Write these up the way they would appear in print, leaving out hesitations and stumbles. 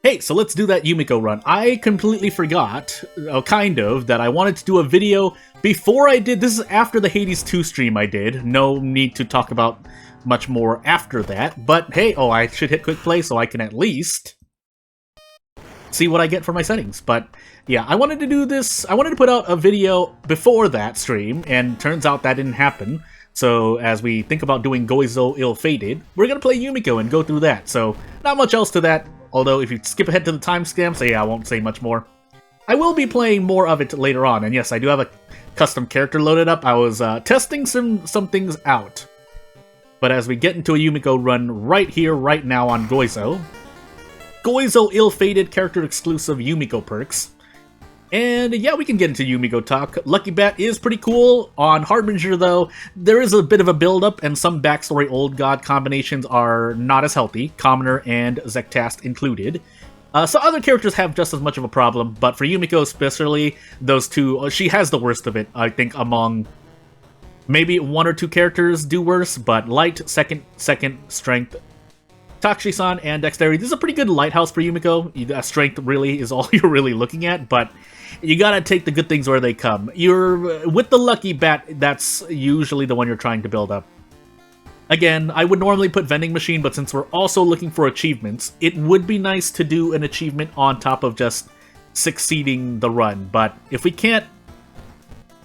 Hey, so let's do that Yumiko run. I completely forgot, kind of, that I wanted to do a video before I did. This is after the Hades 2 stream I did. No need to talk about much more after that. But hey, I should hit quick play so I can at least see what I get for my settings. But yeah, I wanted to do this. I wanted to put out a video before that stream, and turns out that didn't happen. So as we think about doing Goizo Ill-Fated, we're going to play Yumiko and go through that. So not much else to that. Although, if you skip ahead to the timestamp, so yeah, I won't say much more. I will be playing more of it later on, and yes, I do have a custom character loaded up. I was testing some things out. But as we get into a Yumiko run right here, right now on Goizo Ill-Fated character exclusive Yumiko perks. And yeah, we can get into Yumiko talk. Lucky Bat is pretty cool. On Harbinger, though, there is a bit of a build-up, and some backstory old god combinations are not as healthy, Commoner and Zektast included. So other characters have just as much of a problem, but for Yumiko especially, those two, she has the worst of it, I think, among maybe one or two characters do worse, but Light, second, Strength, Takshi-san, and Dexterity. This is a pretty good lighthouse for Yumiko. Strength really is all you're really looking at, but you gotta take the good things where they come. With the Lucky Bat, that's usually the one you're trying to build up. Again, I would normally put Vending Machine, but since we're also looking for achievements, it would be nice to do an achievement on top of just succeeding the run, but if we can't,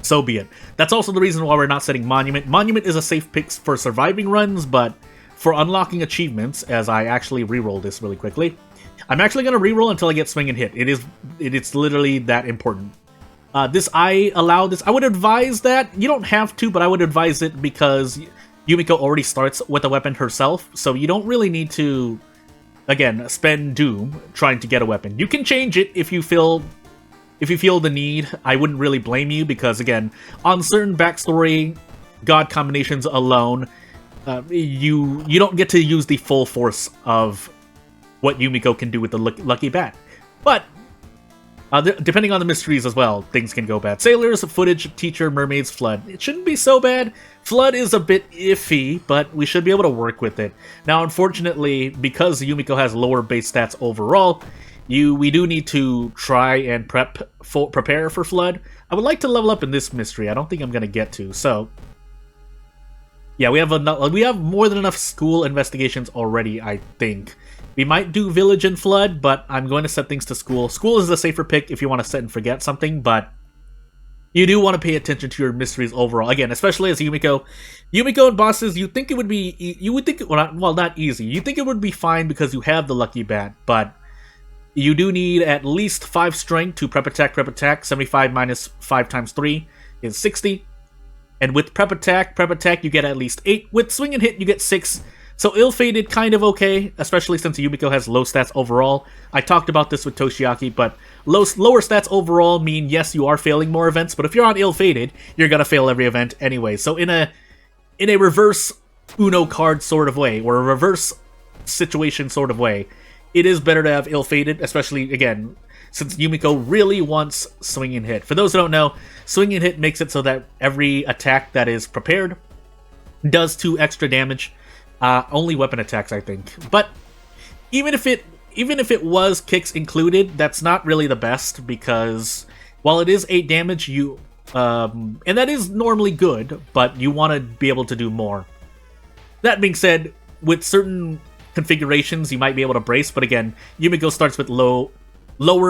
so be it. That's also the reason why we're not setting Monument. Monument is a safe pick for surviving runs, but for unlocking achievements, as I actually reroll this really quickly, I'm actually going to reroll until I get Swing and Hit. It's literally that important. I would advise that. You don't have to, but I would advise it because Yumiko already starts with a weapon herself, so you don't really need to, again, spend Doom trying to get a weapon. You can change it if you feel the need. I wouldn't really blame you because, again, on certain backstory god combinations alone, you don't get to use the full force of what Yumiko can do with the Lucky Bat. But, depending on the mysteries as well, things can go bad. Sailors, Footage, Teacher, Mermaids, Flood. It shouldn't be so bad. Flood is a bit iffy, but we should be able to work with it. Now, unfortunately, because Yumiko has lower base stats overall, we do need to try and prepare for Flood. I would like to level up in this mystery. I don't think I'm going to get to, so yeah, we have more than enough school investigations already, I think. We might do Village and Flood, but I'm going to set things to School. School is the safer pick if you want to set and forget something, but you do want to pay attention to your mysteries overall. Again, especially as Yumiko and bosses, you think it would be, not easy. You think it would be fine because you have the Lucky Bat, but you do need at least 5 Strength to prep attack. 75 minus 5 times 3 is 60. And with prep attack, you get at least 8. With Swing and Hit, you get 6. So Ill-Fated, kind of okay, especially since Yumiko has low stats overall. I talked about this with Toshiaki, but lower stats overall mean, yes, you are failing more events, but if you're on Ill-Fated, you're gonna fail every event anyway. So in a reverse Uno card sort of way, or a reverse situation sort of way, it is better to have Ill-Fated, especially, again, since Yumiko really wants Swing and Hit. For those who don't know, Swing and Hit makes it so that every attack that is prepared does 2 extra damage. Only weapon attacks, I think. But even if it was kicks included, that's not really the best, because while it is 8 damage, and that is normally good, but you want to be able to do more. That being said, with certain configurations, you might be able to brace, but again, Yumiko starts with lower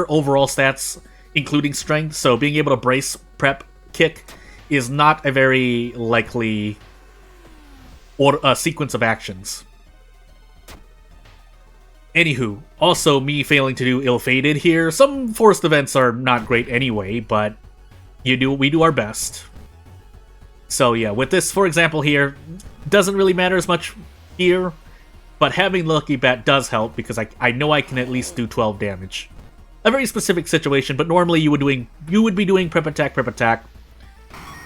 overall stats, including strength, so being able to brace, prep, kick is not a very likely sequence of actions. Anywho, also me failing to do Ill-Fated here. Some forced events are not great anyway, but we do our best. So yeah, with this, for example here, doesn't really matter as much here, but having Lucky Bat does help because I know I can at least do 12 damage. A very specific situation, but normally you would be doing prep attack.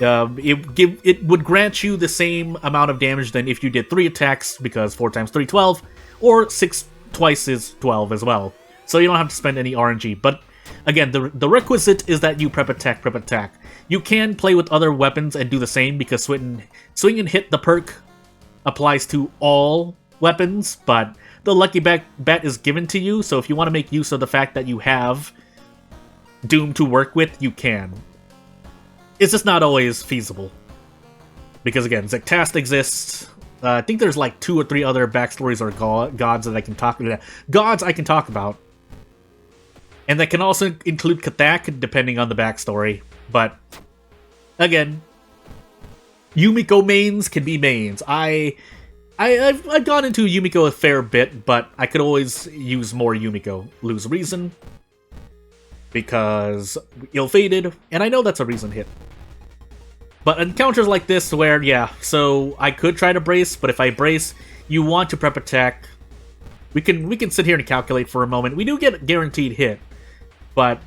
It would grant you the same amount of damage than if you did 3 attacks, because 4 times 3, 12, or 6 twice is 12 as well. So you don't have to spend any RNG. But again, the requisite is that you prep attack. You can play with other weapons and do the same, because Swing and Hit, the perk, applies to all weapons, but the lucky bet is given to you, so if you want to make use of the fact that you have Doom to work with, you can. It's just not always feasible. Because again, Zectast exists. I think there's like 2 or 3 other backstories or gods that I can talk about. Gods I can talk about. And that can also include Kathak, depending on the backstory. But, again, Yumiko mains can be mains. I've gone into Yumiko a fair bit, but I could always use more Yumiko. Lose Reason, because Ill-Fated, and I know that's a reason hit. But encounters like this where, yeah, so I could try to brace, but if I brace, you want to prep attack. We can sit here and calculate for a moment. We do get a guaranteed hit, but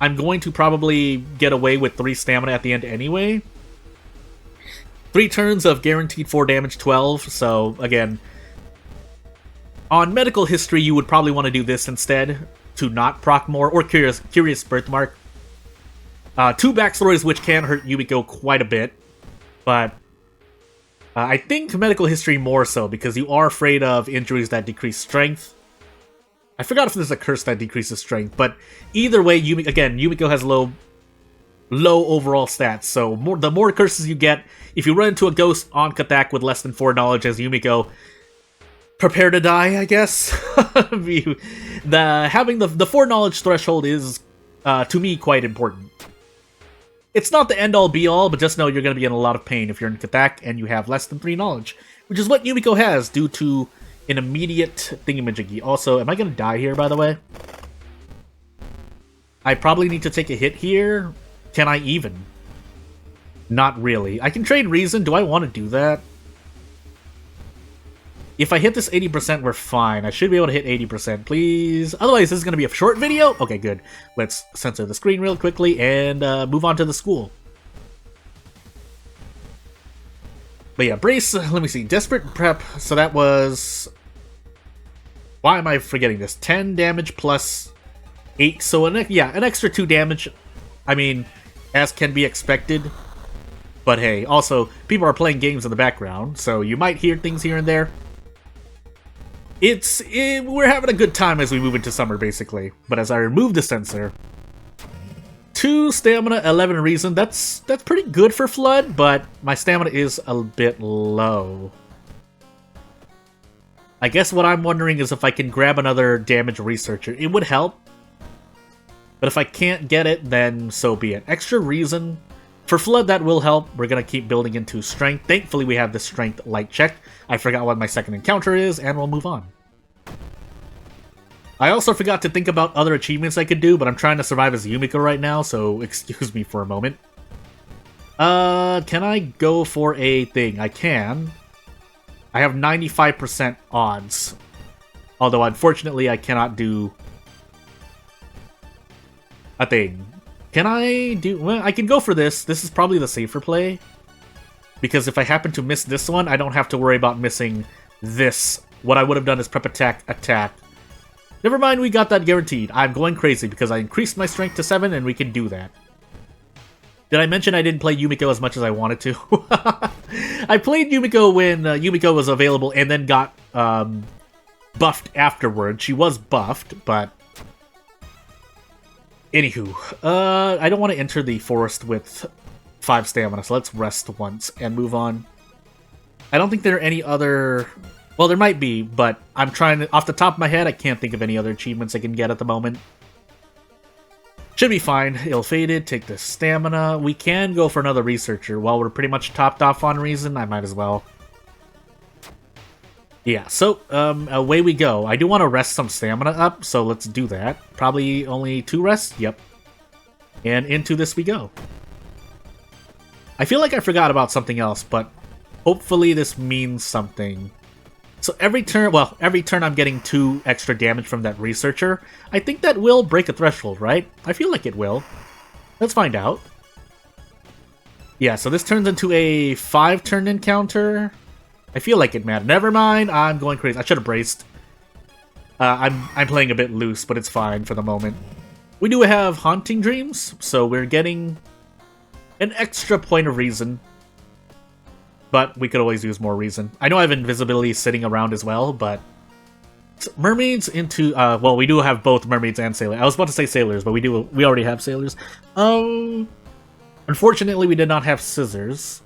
I'm going to probably get away with 3 stamina at the end anyway. 3 turns of guaranteed 4 damage, 12, so again, on medical history you would probably want to do this instead, to not proc more, or Curious Birthmark. 2 backstories which can hurt Yumiko quite a bit, but I think medical history more so, because you are afraid of injuries that decrease strength. I forgot if there's a curse that decreases strength, but either way, Yumiko has low overall stats, so the more curses you get, if you run into a ghost on Kathak with less than 4 knowledge as Yumiko, prepare to die, I guess. Having the 4 knowledge threshold is, to me, quite important. It's not the end-all be-all, but just know you're going to be in a lot of pain if you're in Kathak and you have less than 3 knowledge, which is what Yumiko has due to an immediate thingamajiggy. Also, am I going to die here, by the way? I probably need to take a hit here. Can I even? Not really. I can trade Reason. Do I want to do that? If I hit this 80%, we're fine. I should be able to hit 80%, please. Otherwise, this is going to be a short video. Okay, good. Let's censor the screen real quickly and move on to the school. But yeah, Brace, let me see. Desperate Prep, so that was... Why am I forgetting this? 10 damage plus 8, so an extra 2 damage. I mean, as can be expected. But hey, also, people are playing games in the background, so you might hear things here and there. We're having a good time as we move into summer, basically. But as I remove the sensor, 2 stamina, 11 reason. That's pretty good for Flood, but my stamina is a bit low. I guess what I'm wondering is if I can grab another damage researcher. It would help. But if I can't get it, then so be it. Extra reason. For Flood, that will help. We're going to keep building into Strength. Thankfully, we have the Strength light check. I forgot what my second encounter is, and we'll move on. I also forgot to think about other achievements I could do, but I'm trying to survive as Yumiko right now, so excuse me for a moment. Can I go for a thing? I can. I have 95% odds. Although, unfortunately, I cannot do a thing. Can I do... Well, I can go for this. This is probably the safer play. Because if I happen to miss this one, I don't have to worry about missing this. What I would have done is prep attack, attack. Never mind, we got that guaranteed. I'm going crazy because I increased my strength to 7 and we can do that. Did I mention I didn't play Yumiko as much as I wanted to? I played Yumiko when Yumiko was available and then got buffed afterwards. She was buffed, but... Anywho, I don't want to enter the forest with 5 stamina, so let's rest once and move on. I don't think there are any other... Well, there might be, but I'm trying to... Off the top of my head, I can't think of any other achievements I can get at the moment. Should be fine. Ill-Fated, take the stamina. We can go for another researcher. While we're pretty much topped off on reason, I might as well. Yeah, so, away we go. I do want to rest some stamina up, so let's do that. Probably only 2 rests? Yep. And into this we go. I feel like I forgot about something else, but hopefully this means something. So every turn I'm getting 2 extra damage from that researcher. I think that will break a threshold, right? I feel like it will. Let's find out. Yeah, so this turns into a 5-turn encounter. I feel like it, man. Never mind, I'm going crazy. I should have braced. I'm playing a bit loose, but it's fine for the moment. We do have Haunting Dreams, so we're getting an extra point of reason. But we could always use more reason. I know I have invisibility sitting around as well, but Mermaids into well, we do have both mermaids and sailors. I was about to say sailors, but we already have sailors. Unfortunately, we did not have scissors.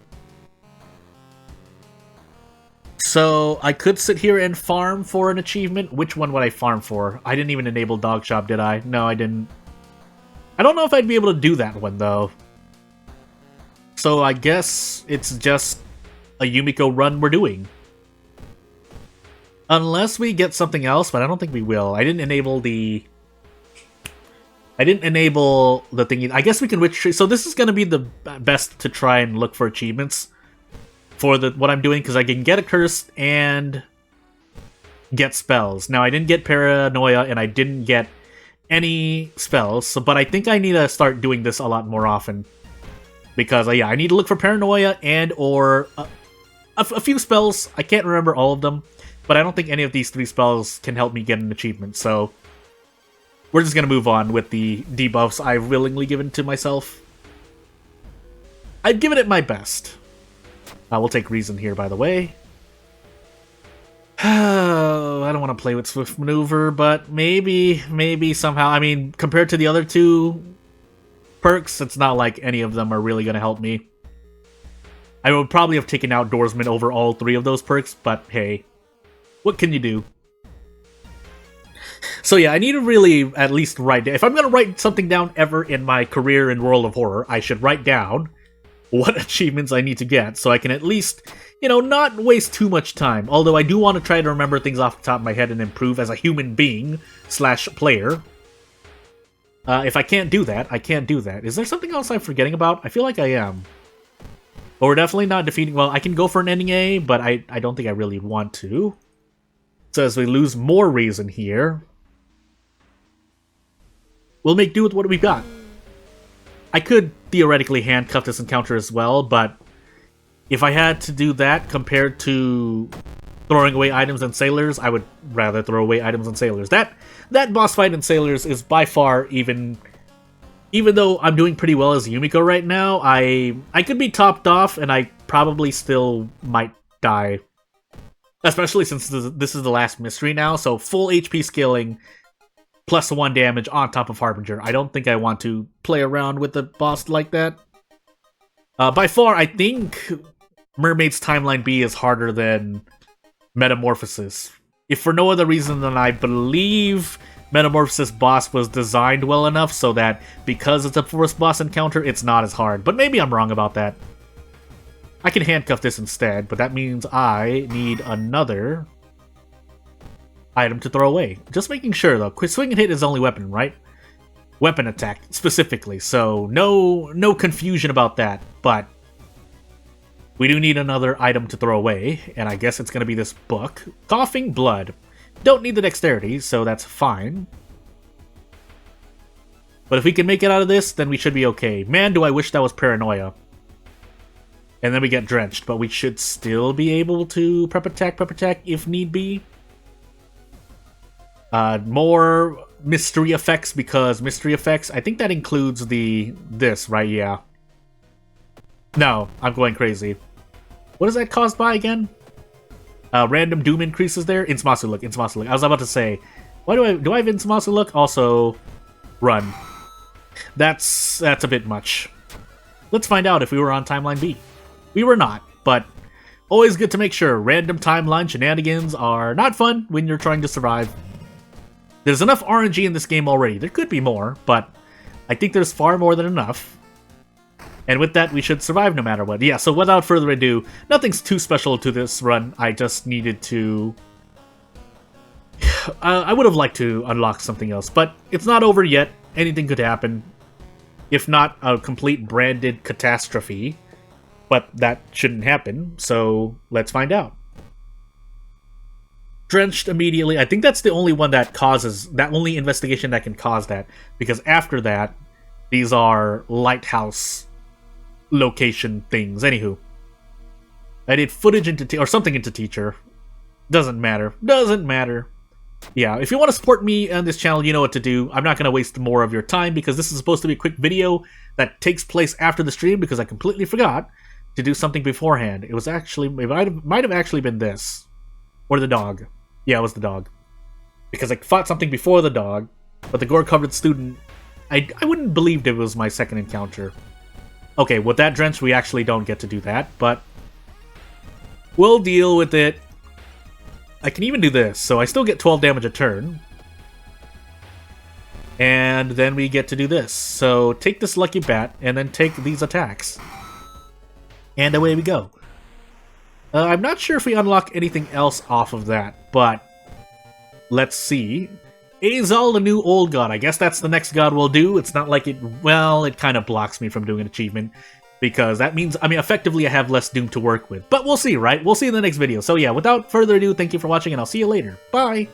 So I could sit here and farm for an achievement. Which one would I farm for? I didn't even enable Dog Shop, did I? No, I didn't. I don't know if I'd be able to do that one, though. So I guess it's just a Yumiko run we're doing. Unless we get something else, but I don't think we will. I didn't enable the thingy. I guess we can witch tree. So this is going to be the best to try and look for achievements for what I'm doing, because I can get a curse and get spells. Now, I didn't get paranoia, and I didn't get any spells, but I think I need to start doing this a lot more often. Because, yeah, I need to look for paranoia and or a few spells. I can't remember all of them, but I don't think any of these 3 spells can help me get an achievement, so we're just going to move on with the debuffs I've willingly given to myself. I've given it my best. We'll take Reason here, by the way. I don't want to play with Swift Maneuver, but maybe somehow. I mean, compared to the other 2 perks, it's not like any of them are really going to help me. I would probably have taken Outdoorsman over all 3 of those perks, but hey, what can you do? So yeah, I need to really at least write down. If I'm going to write something down ever in my career in World of Horror, I should write down what achievements I need to get, so I can at least, you know, not waste too much time. Although I do want to try to remember things off the top of my head and improve as a human being / player. If I can't do that, I can't do that. Is there something else I'm forgetting about? I feel like I am. But we're definitely not defeating... Well, I can go for an ending A, but I don't think I really want to. So as we lose more reason here, we'll make do with what we've got. I could theoretically handcuff this encounter as well, but if I had to do that compared to throwing away items and sailors, I would rather throw away items and sailors. That boss fight in sailors is by far, even though I'm doing pretty well as Yumiko right now, I could be topped off and I probably still might die. Especially since this is the last mystery now, so full HP scaling plus 1 damage on top of Harbinger. I don't think I want to play around with the boss like that. By far, I think Mermaid's Timeline B is harder than Metamorphosis. If for no other reason than I believe Metamorphosis boss was designed well enough so that because it's a forced boss encounter, it's not as hard. But maybe I'm wrong about that. I can handcuff this instead, but that means I need another item to throw away. Just making sure, though. Quick swing and hit is only weapon, right? Weapon attack, specifically. So, no confusion about that. But we do need another item to throw away, and I guess it's going to be this book. Coughing Blood. Don't need the dexterity, so that's fine. But if we can make it out of this, then we should be okay. Man, do I wish that was Paranoia. And then we get drenched, but we should still be able to prep attack if need be. More mystery effects, because mystery effects, I think that includes this, right? Yeah. No, I'm going crazy. What is that caused by again? Random doom increases there? Insumasu look. I was about to say, why do I have Insumasu look? Also, run. That's a bit much. Let's find out if we were on Timeline B. We were not, but always good to make sure. Random timeline shenanigans are not fun when you're trying to survive. There's enough RNG in this game already. There could be more, but I think there's far more than enough. And with that, we should survive no matter what. Yeah, so without further ado, nothing's too special to this run. I just needed to... I would have liked to unlock something else, but it's not over yet. Anything could happen. If not a complete branded catastrophe. But that shouldn't happen, so let's find out. Drenched immediately. I think that's the only one that causes... that only investigation that can cause that. Because after that, these are lighthouse location things. Anywho. I did footage into... or something into teacher. Doesn't matter. Doesn't matter. Yeah, if you want to support me on this channel, you know what to do. I'm not going to waste more of your time because this is supposed to be a quick video that takes place after the stream because I completely forgot to do something beforehand. It was actually... it might have actually been this. Or the dog. Yeah, it was the dog. because I fought something before the dog, but the gore-covered student, I wouldn't believe it was my second encounter. Okay, with that drench, we actually don't get to do that, but we'll deal with it. I can even do this, so I still get 12 damage a turn. And then we get to do this. So take this Lucky Bat, and then take these attacks. And away we go. I'm not sure if we unlock anything else off of that, but let's see. Azal, the new old god. I guess that's the next god we'll do. It's not like it... Well, it kind of blocks me from doing an achievement. Because that means, I mean, effectively I have less Doom to work with. But we'll see, right? We'll see in the next video. So yeah, without further ado, thank you for watching, and I'll see you later. Bye!